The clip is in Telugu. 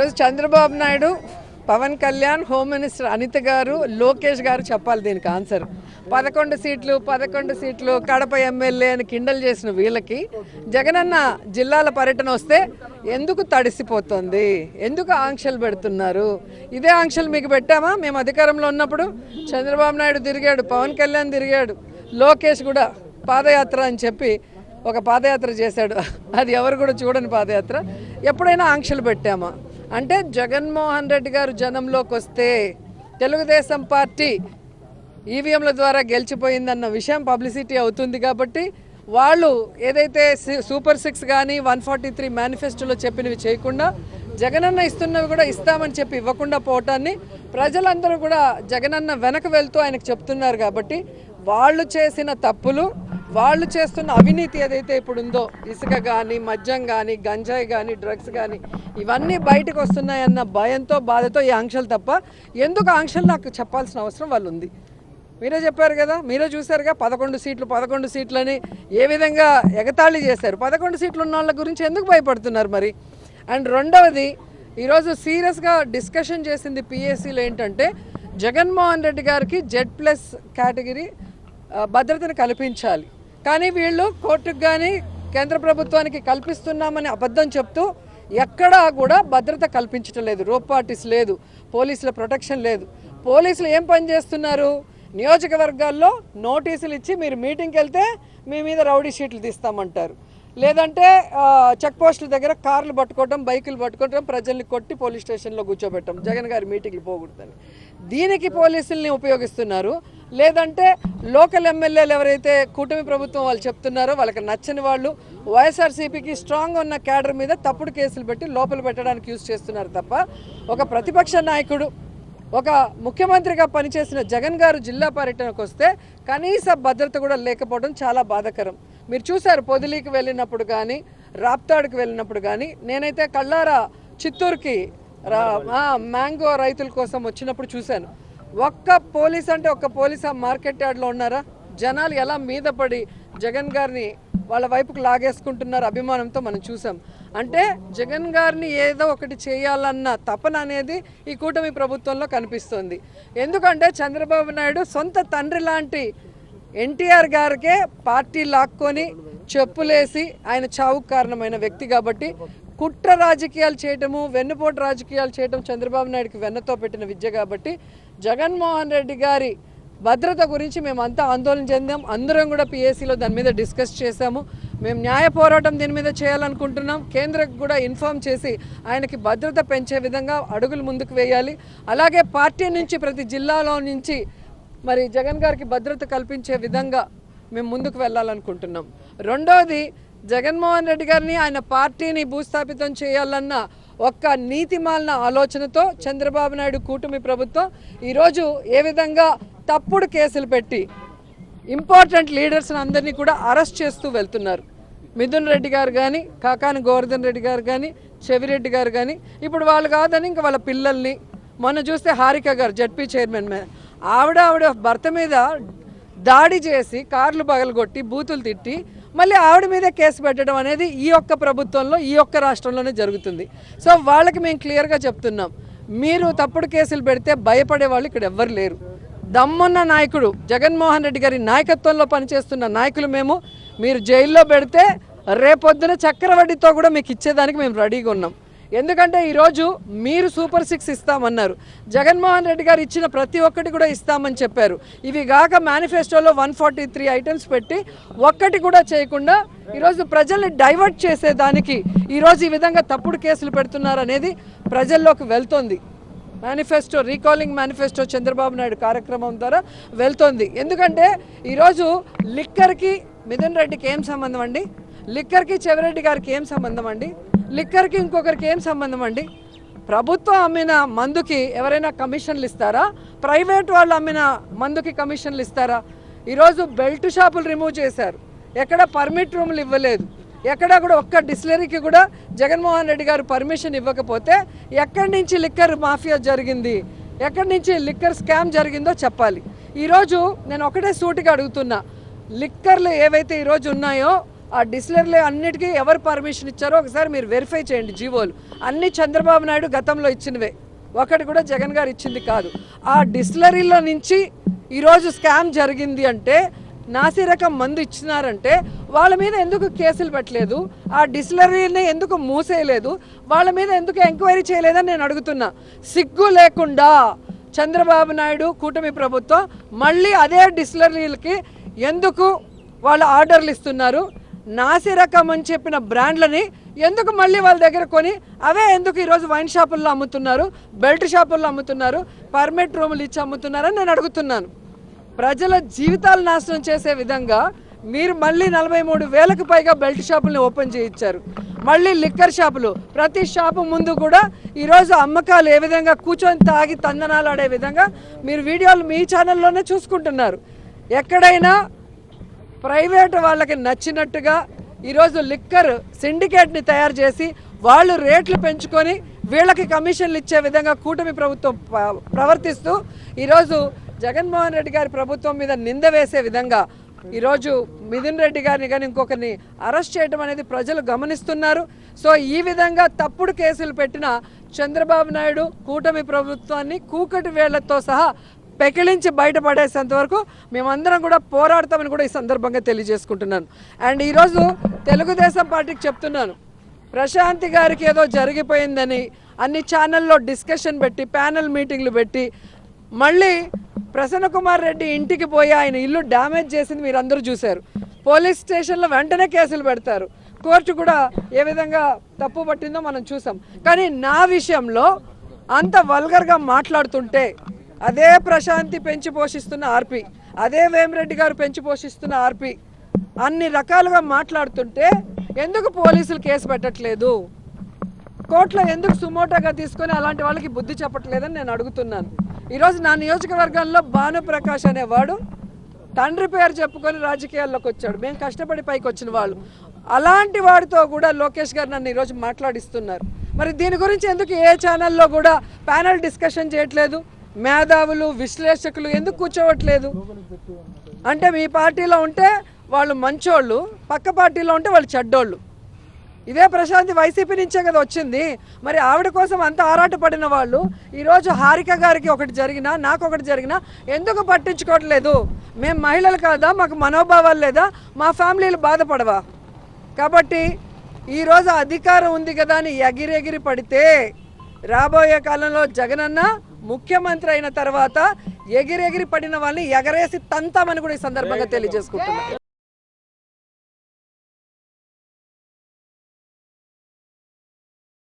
ఈరోజు చంద్రబాబు నాయుడు, పవన్ కళ్యాణ్, హోమ్ మినిస్టర్ అనిత గారు, లోకేష్ గారు చెప్పాలి దీనికి ఆన్సర్. 11 సీట్లు కడప ఎమ్మెల్యే అని కిండల్ చేసిన వీళ్ళకి జగనన్న జిల్లాల పర్యటన వస్తే ఎందుకు తడిసిపోతుంది, ఎందుకు ఆంక్షలు పెడుతున్నారు? ఇదే ఆంక్షలు మీకు పెట్టామా మేము అధికారంలో ఉన్నప్పుడు? చంద్రబాబు నాయుడు తిరిగాడు, పవన్ కళ్యాణ్ తిరిగాడు, లోకేష్ కూడా పాదయాత్ర అని చెప్పి ఒక పాదయాత్ర చేశాడు. అది ఎవరు కూడా చూడని పాదయాత్ర. ఎప్పుడైనా ఆంక్షలు పెట్టామా? అంటే జగన్మోహన్ రెడ్డి గారు జనంలోకి వస్తే తెలుగుదేశం పార్టీ ఈవీఎంల ద్వారా గెలిచిపోయిందన్న విషయం పబ్లిసిటీ అవుతుంది కాబట్టి వాళ్ళు ఏదైతే సూపర్ 6 కానీ 143 మేనిఫెస్టోలో చెప్పినవి చేయకుండా జగనన్న ఇస్తున్నవి కూడా ఇస్తామని చెప్పి ఇవ్వకుండా పోవటాన్ని ప్రజలందరూ కూడా జగనన్న వెనక వెళ్తూ ఆయనకు చెప్తున్నారు. కాబట్టి వాళ్ళు చేసిన తప్పులు, వాళ్ళు చేస్తున్న అవినీతి ఏదైతే ఇప్పుడు ఉందో, ఇసుక కానీ, మద్యం కానీ, గంజాయి కానీ, డ్రగ్స్ కానీ, ఇవన్నీ బయటకు వస్తున్నాయన్న భయంతో, బాధతో ఈ ఆంక్షలు తప్ప ఎందుకు ఆంక్షలు నాకు చెప్పాల్సిన అవసరం వాళ్ళు ఉంది. మీరే చెప్పారు కదా, మీరే చూశారుగా 11 సీట్లని ఏ విధంగా ఎగతాళి చేశారు. 11 సీట్లు ఉన్న వాళ్ళ గురించి ఎందుకు భయపడుతున్నారు మరి? అండ్ రెండవది, ఈరోజు సీరియస్గా డిస్కషన్ చేసింది పిఎస్సీలో ఏంటంటే జగన్మోహన్ రెడ్డి గారికి Z+ కేటగిరీ భద్రతను కల్పించాలి. కానీ వీళ్ళు కోర్టుకు కానీ కేంద్ర ప్రభుత్వానికి కల్పిస్తున్నామని అబద్ధం చెప్తూ ఎక్కడా కూడా భద్రత కల్పించడం లేదు. రోప్ పార్టీస్ లేదు, పోలీసుల ప్రొటెక్షన్ లేదు. పోలీసులు ఏం పని చేస్తున్నారు? నియోజకవర్గాల్లో నోటీసులు ఇచ్చి మీరు మీటింగ్కి వెళ్తే మీ మీద రౌడీ షీట్లు తీస్తామంటారు, లేదంటే చెక్ పోస్టుల దగ్గర కార్లు పట్టుకోవడం, బైకులు పట్టుకోవడం, ప్రజల్ని కొట్టి పోలీస్ స్టేషన్లో కూర్చోబెట్టడం, జగన్ గారి మీటింగ్లు పోకూడదని. దీనికి పోలీసుల్ని ఉపయోగిస్తున్నారు. లేదంటే లోకల్ ఎమ్మెల్యేలు ఎవరైతే కూటమి ప్రభుత్వం వాళ్ళు చెప్తున్నారో వాళ్ళకి నచ్చని వాళ్ళు వైఎస్ఆర్సీపీకి స్ట్రాంగ్ ఉన్న క్యాడర్ మీద తప్పుడు కేసులు పెట్టి లోపల పెట్టడానికి యూజ్ చేస్తున్నారు తప్ప ఒక ప్రతిపక్ష నాయకుడు, ఒక ముఖ్యమంత్రిగా పనిచేసిన జగన్ గారు జిల్లా పర్యటనకు వస్తే కనీస భద్రత కూడా లేకపోవడం చాలా బాధాకరం. మీరు చూశారు పొదిలీకి వెళ్ళినప్పుడు కానీ, రాప్తాడుకి వెళ్ళినప్పుడు కానీ. నేనైతే కళ్ళారా చిత్తూరుకి మ్యాంగో రైతుల కోసం వచ్చినప్పుడు చూశాను. ఒక్క పోలీస్ అంటే ఒక్క పోలీస్ ఆ మార్కెట్ యార్డ్లో ఉన్నారా? జనాలు ఎలా మీద పడి జగన్ గారిని వాళ్ళ వైపుకు లాగేసుకుంటున్నారు అభిమానంతో మనం చూసాం. అంటే జగన్ గారిని ఏదో ఒకటి చేయాలన్న తపన అనేది ఈ కూటమి ప్రభుత్వంలో కనిపిస్తుంది. ఎందుకంటే చంద్రబాబు నాయుడు సొంత తండ్రి లాంటి ఎన్టీఆర్ గారికే పార్టీ లాక్కొని చెప్పులేసి ఆయన చావుకు కారణమైన వ్యక్తి కాబట్టి కుట్ర రాజకీయాలు చేయటము, వెన్నుపోటు రాజకీయాలు చేయటం చంద్రబాబు నాయుడుకి వెన్నతో పెట్టిన విద్య. కాబట్టి జగన్మోహన్ రెడ్డి గారి భద్రత గురించి మేమంతా ఆందోళన చెందాం. అందరం కూడా పిఎస్సీలో దాని మీద డిస్కస్ చేశాము. మేము న్యాయ పోరాటం దీని మీద చేయాలనుకుంటున్నాం. కేంద్రకు కూడా ఇన్ఫార్మ్ చేసి ఆయనకి భద్రత పెంచే విధంగా అడుగులు ముందుకు వేయాలి. అలాగే పార్టీ నుంచి ప్రతి జిల్లాలో నుంచి మరి జగన్ గారికి భద్రత కల్పించే విధంగా మేము ముందుకు వెళ్ళాలనుకుంటున్నాం. రెండోది, జగన్మోహన్ రెడ్డి గారిని ఆయన పార్టీని భూస్థాపితం చేయాలన్న ఒక్క నీతిమాలిన ఆలోచనతో చంద్రబాబు నాయుడు కూటమి ప్రభుత్వం ఈరోజు ఏ విధంగా తప్పుడు కేసులు పెట్టి ఇంపార్టెంట్ లీడర్స్ని అందరినీ కూడా అరెస్ట్ చేస్తూ వెళ్తున్నారు. మిథున్ రెడ్డి గారు కానీ, కాకాని గోవర్ధన్ రెడ్డి గారు కానీ, చెవిరెడ్డి గారు కానీ, ఇప్పుడు వాళ్ళు కాదని ఇంకా వాళ్ళ పిల్లల్ని, మొన్న చూస్తే హారిక గారు జడ్పీ చైర్మన్ ఆవిడ భర్త మీద దాడి చేసి కార్లు పగలగొట్టి బూతులు తిట్టి మళ్ళీ ఆవిడ మీదే కేసు పెట్టడం అనేది ఈ ఒక్క ప్రభుత్వంలో, ఈ ఒక్క రాష్ట్రంలోనే జరుగుతుంది. సో వాళ్ళకి మేము క్లియర్గా చెప్తున్నాం, మీరు తప్పుడు కేసులు పెడితే భయపడే వాళ్ళు ఇక్కడ ఎవ్వరు లేరు. దమ్మున్న నాయకుడు జగన్మోహన్ రెడ్డి గారి నాయకత్వంలో పనిచేస్తున్న నాయకులు మేము. మీరు జైల్లో పెడితే రేపొద్దున చక్రవడ్డీతో కూడా మీకు ఇచ్చేదానికి మేము రెడీగా ఉన్నాం. ఎందుకంటే ఈరోజు మీరు సూపర్ 6 ఇస్తామన్నారు, జగన్మోహన్ రెడ్డి గారు ఇచ్చిన ప్రతి ఒక్కటి కూడా ఇస్తామని చెప్పారు. ఇవి కాక మేనిఫెస్టోలో 143 ఐటమ్స్ పెట్టి ఒక్కటి కూడా చేయకుండా ఈరోజు ప్రజల్ని డైవర్ట్ చేసేదానికి ఈరోజు ఈ విధంగా తప్పుడు కేసులు పెడుతున్నారు అనేది ప్రజల్లోకి వెళ్తోంది. Manifesto, recalling manifesto Chandrababu Naidu కార్యక్రమం ద్వారా వెళ్తోంది. ఎందుకంటే ఈరోజు లిక్కర్కి మిథున్ రెడ్డికి ఏం సంబంధం అండి? లిక్కర్కి చెవిరెడ్డి గారికి ఏం సంబంధం అండి? లిక్కర్కి ఇంకొకరికి ఏం సంబంధం అండి? ప్రభుత్వం అమ్మిన మందుకి ఎవరైనా కమిషన్లు ఇస్తారా? ప్రైవేట్ వాళ్ళు అమ్మిన మందుకి కమిషన్లు ఇస్తారా? ఈరోజు బెల్ట్ షాపులు రిమూవ్ చేశారు, ఎక్కడ పర్మిట్ రూములు ఇవ్వలేదు, ఎక్కడా కూడా ఒక్క డిస్టిలరీకి కూడా జగన్మోహన్ రెడ్డి గారు పర్మిషన్ ఇవ్వకపోతే ఎక్కడి నుంచి లిక్కర్ మాఫియా జరిగింది, ఎక్కడి నుంచి లిక్కర్ స్కామ్ జరిగిందో చెప్పాలి. ఈరోజు నేను ఒకటే సూటిగా అడుగుతున్నా, లిక్కర్లు ఏవైతే ఈరోజు ఉన్నాయో ఆ డిస్టిలరీలు అన్నిటికీ ఎవరు పర్మిషన్ ఇచ్చారో ఒకసారి మీరు వెరిఫై చేయండి. జీవోలు అన్ని చంద్రబాబు నాయుడు గతంలో ఇచ్చినవే, ఒకటి కూడా జగన్ గారు ఇచ్చింది కాదు. ఆ డిస్టిలరీలో నుంచి ఈరోజు స్కామ్ జరిగింది అంటే, నాసిరకం మందు ఇచ్చినారంటే వాళ్ళ మీద ఎందుకు కేసులు పెట్టలేదు? ఆ డిస్టిలరీని ఎందుకు మూసేయలేదు? వాళ్ళ మీద ఎందుకు ఎంక్వైరీ చేయలేదని నేను అడుగుతున్నా. సిగ్గు లేకుండా చంద్రబాబు నాయుడు కూటమి ప్రభుత్వం మళ్ళీ అదే డిస్టిలరీలకి ఎందుకు వాళ్ళు ఆర్డర్లు ఇస్తున్నారు? నాసిరకం అని చెప్పిన బ్రాండ్లని ఎందుకు మళ్ళీ వాళ్ళ దగ్గర కొని అవే ఎందుకు ఈరోజు వైన్ షాపుల్లో అమ్ముతున్నారు, బెల్ట్ షాపుల్లో అమ్ముతున్నారు, పర్మిట్ రూములు ఇచ్చి అమ్ముతున్నారని నేను అడుగుతున్నాను. ప్రజల జీవితాలు నాశనం చేసే విధంగా మీరు మళ్ళీ 43,000కు పైగా బెల్ట్ షాపుల్ని ఓపెన్ చేయించారు. మళ్ళీ లిక్కర్ షాపులు, ప్రతి షాపు ముందు కూడా ఈరోజు అమ్మకాలు ఏ విధంగా కూర్చొని తాగి తందనాలు ఆడే విధంగా మీరు వీడియోలు మీ ఛానల్లోనే చూసుకుంటున్నారు. ఎక్కడైనా ప్రైవేట్ వాళ్ళకి నచ్చినట్టుగా ఈరోజు లిక్కర్ సిండికేట్ని తయారు చేసి వాళ్ళు రేట్లు పెంచుకొని వీళ్ళకి కమిషన్లు ఇచ్చే విధంగా కూటమి ప్రభుత్వం ప్రవర్తిస్తూ ఈరోజు జగన్మోహన్ రెడ్డి గారి ప్రభుత్వం మీద నింద వేసే విధంగా ఈరోజు మిథున్ రెడ్డి గారిని కానీ ఇంకొకరిని అరెస్ట్ చేయడం అనేది ప్రజలు గమనిస్తున్నారు. సో ఈ విధంగా తప్పుడు కేసులు పెట్టిన చంద్రబాబు నాయుడు కూటమి ప్రభుత్వాన్ని కూకటి వేళ్లతో సహా పెకిలించి బయటపడేసేంత వరకు మేమందరం కూడా పోరాడతామని కూడా ఈ సందర్భంగా తెలియజేసుకుంటున్నాను. అండ్ ఈరోజు తెలుగుదేశం పార్టీకి చెప్తున్నాను, ప్రశాంతి గారికి ఏదో జరిగిపోయిందని అన్ని ఛానల్లో డిస్కషన్ పెట్టి ప్యానెల్ మీటింగ్లు పెట్టి మళ్ళీ ప్రసన్న కుమార్ రెడ్డి ఇంటికి పోయి ఆయన ఇల్లు డ్యామేజ్ చేసింది మీరు అందరూ చూశారు. పోలీస్ స్టేషన్లో వెంటనే కేసులు పెడతారు. కోర్టు కూడా ఏ విధంగా తప్పు పట్టిందో మనం చూసాం. కానీ నా విషయంలో అంత వల్గర్గా మాట్లాడుతుంటే అదే ప్రశాంతి పెంచి పోషిస్తున్న ఆర్పి, అదే వేమిరెడ్డి గారు పెంచి పోషిస్తున్న ఆర్పి అన్ని రకాలుగా మాట్లాడుతుంటే ఎందుకు పోలీసులు కేసు పెట్టట్లేదు? కోర్టులో ఎందుకు సుమోటోగా తీసుకొని అలాంటి వాళ్ళకి బుద్ధి చెప్పట్లేదని నేను అడుగుతున్నాను. ఈరోజు నా నియోజకవర్గంలో భానుప్రకాష్ అనేవాడు తండ్రి పేరు చెప్పుకొని రాజకీయాల్లోకి వచ్చాడు. మేము కష్టపడి పైకి వచ్చిన వాళ్ళు. అలాంటి వాడితో కూడా లోకేష్ గారు నన్ను ఈరోజు మాట్లాడిస్తున్నారు. మరి దీని గురించి ఎందుకు ఏ ఛానల్లో కూడా ప్యానల్ డిస్కషన్ చేయట్లేదు? మేధావులు విశ్లేషకులు ఎందుకు కూర్చోవట్లేదు? అంటే మీ పార్టీలో ఉంటే వాళ్ళు మంచోళ్ళు, పక్క పార్టీలో ఉంటే వాళ్ళు చెడ్డోళ్ళు. ఇదే ప్రశాంతి వైసీపీ నుంచే కదా వచ్చింది. మరి ఆవిడ కోసం అంత ఆరాటపడిన వాళ్ళు ఈరోజు హారిక గారికి ఒకటి జరిగినా నాకు ఒకటి జరిగినా ఎందుకు పట్టించుకోవట్లేదు? మేము మహిళలు కాదా? మాకు మనోభావాలు లేదా? మా ఫ్యామిలీలు బాధపడవా? కాబట్టి ఈరోజు అధికారం ఉంది కదా అని ఎగిరెగిరి పడితే రాబోయే కాలంలో జగనన్న ముఖ్యమంత్రి అయిన తర్వాత ఎగిరెగిరి పడిన వాళ్ళని ఎగరేసి తంతామని కూడా ఈ సందర్భంగా తెలియజేసుకుంటున్నాను.